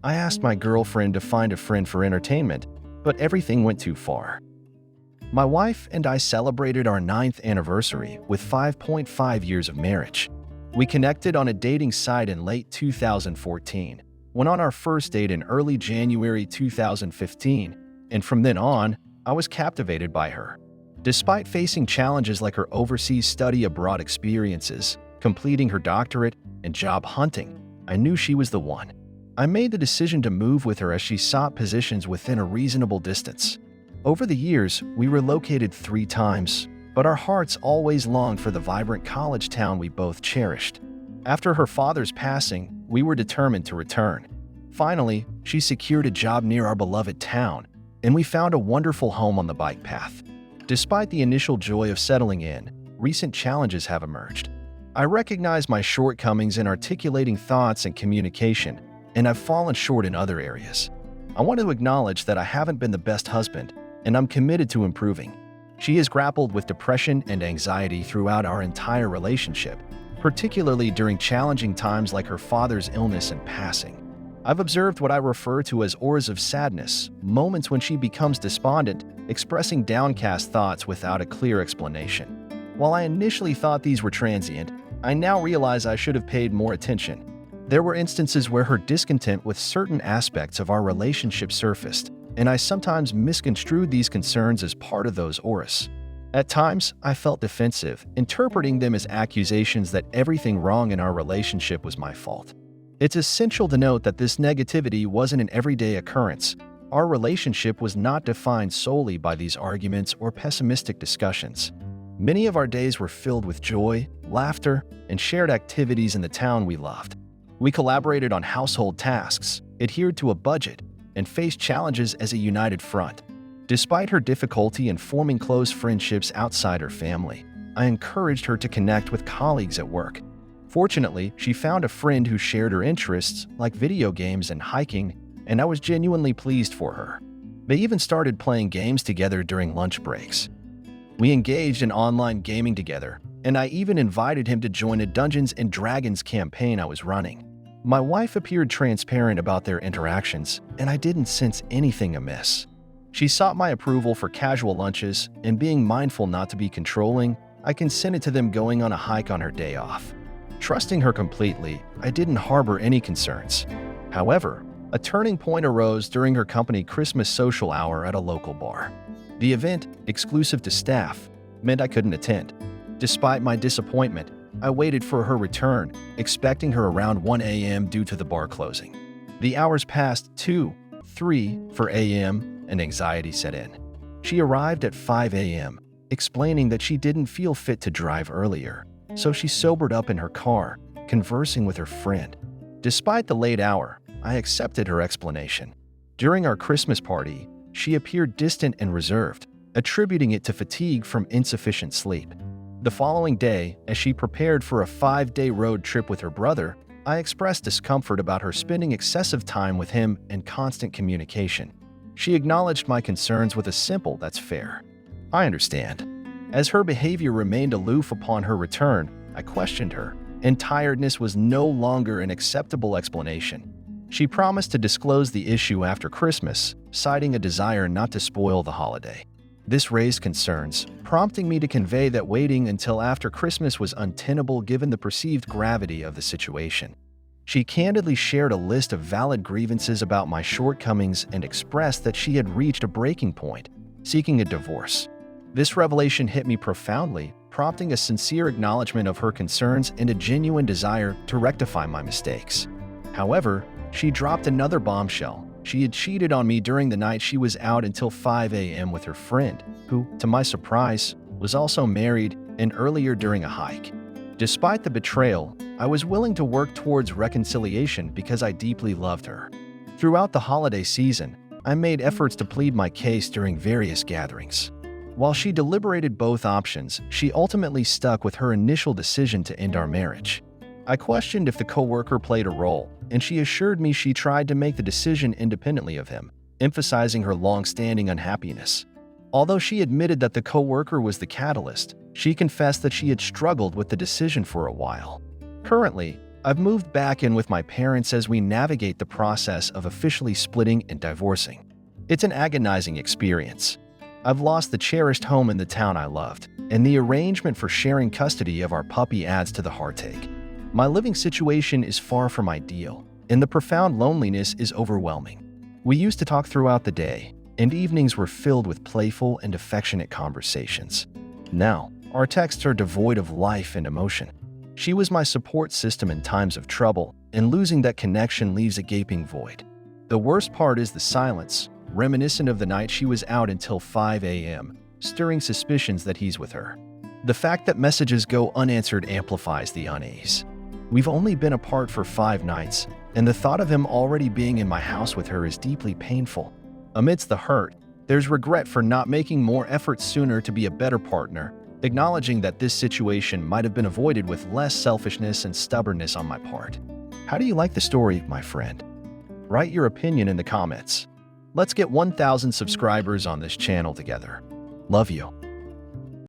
I asked my girlfriend to find a friend for entertainment, but everything went too far. My wife and I celebrated our 9th anniversary with 5.5 years of marriage. We connected on a dating site in late 2014, went on our first date in early January 2015, and from then on, I was captivated by her. Despite facing challenges like her overseas study abroad experiences, completing her doctorate, and job hunting, I knew she was the one. I made the decision to move with her as she sought positions within a reasonable distance. Over the years, we relocated 3 times, but our hearts always longed for the vibrant college town we both cherished. After her father's passing, we were determined to return. Finally, she secured a job near our beloved town, and we found a wonderful home on the bike path. Despite the initial joy of settling in, recent challenges have emerged. I recognize my shortcomings in articulating thoughts and communication, and I've fallen short in other areas. I want to acknowledge that I haven't been the best husband, and I'm committed to improving. She has grappled with depression and anxiety throughout our entire relationship, particularly during challenging times like her father's illness and passing. I've observed what I refer to as auras of sadness, moments when she becomes despondent, expressing downcast thoughts without a clear explanation. While I initially thought these were transient, I now realize I should have paid more attention. There were instances where her discontent with certain aspects of our relationship surfaced, and I sometimes misconstrued these concerns as part of those auras. At times, I felt defensive, interpreting them as accusations that everything wrong in our relationship was my fault. It's essential to note that this negativity wasn't an everyday occurrence. Our relationship was not defined solely by these arguments or pessimistic discussions. Many of our days were filled with joy, laughter, and shared activities in the town we loved. We collaborated on household tasks, adhered to a budget, and faced challenges as a united front. Despite her difficulty in forming close friendships outside her family, I encouraged her to connect with colleagues at work. Fortunately, she found a friend who shared her interests, like video games and hiking, and I was genuinely pleased for her. They even started playing games together during lunch breaks. We engaged in online gaming together, and I even invited him to join a Dungeons & Dragons campaign I was running. My wife appeared transparent about their interactions, and I didn't sense anything amiss. She sought my approval for casual lunches, and being mindful not to be controlling, I consented to them going on a hike on her day off. Trusting her completely, I didn't harbor any concerns. However, a turning point arose during her company Christmas social hour at a local bar. The event, exclusive to staff, meant I couldn't attend. Despite my disappointment, I waited for her return, expecting her around 1 a.m. due to the bar closing. The hours passed 2, 3 for a.m., and anxiety set in. She arrived at 5 a.m., explaining that she didn't feel fit to drive earlier, so she sobered up in her car, conversing with her friend. Despite the late hour, I accepted her explanation. During our Christmas party, she appeared distant and reserved, attributing it to fatigue from insufficient sleep. The following day, as she prepared for a 5-day road trip with her brother, I expressed discomfort about her spending excessive time with him and constant communication. She acknowledged my concerns with a simple "that's fair. I understand." As her behavior remained aloof upon her return, I questioned her, and tiredness was no longer an acceptable explanation. She promised to disclose the issue after Christmas, citing a desire not to spoil the holiday. This raised concerns, prompting me to convey that waiting until after Christmas was untenable given the perceived gravity of the situation. She candidly shared a list of valid grievances about my shortcomings and expressed that she had reached a breaking point, seeking a divorce. This revelation hit me profoundly, prompting a sincere acknowledgement of her concerns and a genuine desire to rectify my mistakes. However, she dropped another bombshell. She had cheated on me during the night she was out until 5 a.m. with her friend, who, to my surprise, was also married, and earlier during a hike. Despite the betrayal, I was willing to work towards reconciliation because I deeply loved her. Throughout the holiday season, I made efforts to plead my case during various gatherings. While she deliberated both options, she ultimately stuck with her initial decision to end our marriage. I questioned if the coworker played a role, and she assured me she tried to make the decision independently of him, emphasizing her long-standing unhappiness. Although she admitted that the coworker was the catalyst, she confessed that she had struggled with the decision for a while. Currently, I've moved back in with my parents as we navigate the process of officially splitting and divorcing. It's an agonizing experience. I've lost the cherished home in the town I loved, and the arrangement for sharing custody of our puppy adds to the heartache. My living situation is far from ideal, and the profound loneliness is overwhelming. We used to talk throughout the day, and evenings were filled with playful and affectionate conversations. Now, our texts are devoid of life and emotion. She was my support system in times of trouble, and losing that connection leaves a gaping void. The worst part is the silence, reminiscent of the night she was out until 5 a.m., stirring suspicions that he's with her. The fact that messages go unanswered amplifies the unease. We've only been apart for 5 nights, and the thought of him already being in my house with her is deeply painful. Amidst the hurt, there's regret for not making more effort sooner to be a better partner, acknowledging that this situation might have been avoided with less selfishness and stubbornness on my part. How do you like the story, my friend? Write your opinion in the comments. Let's get 1,000 subscribers on this channel together. Love you.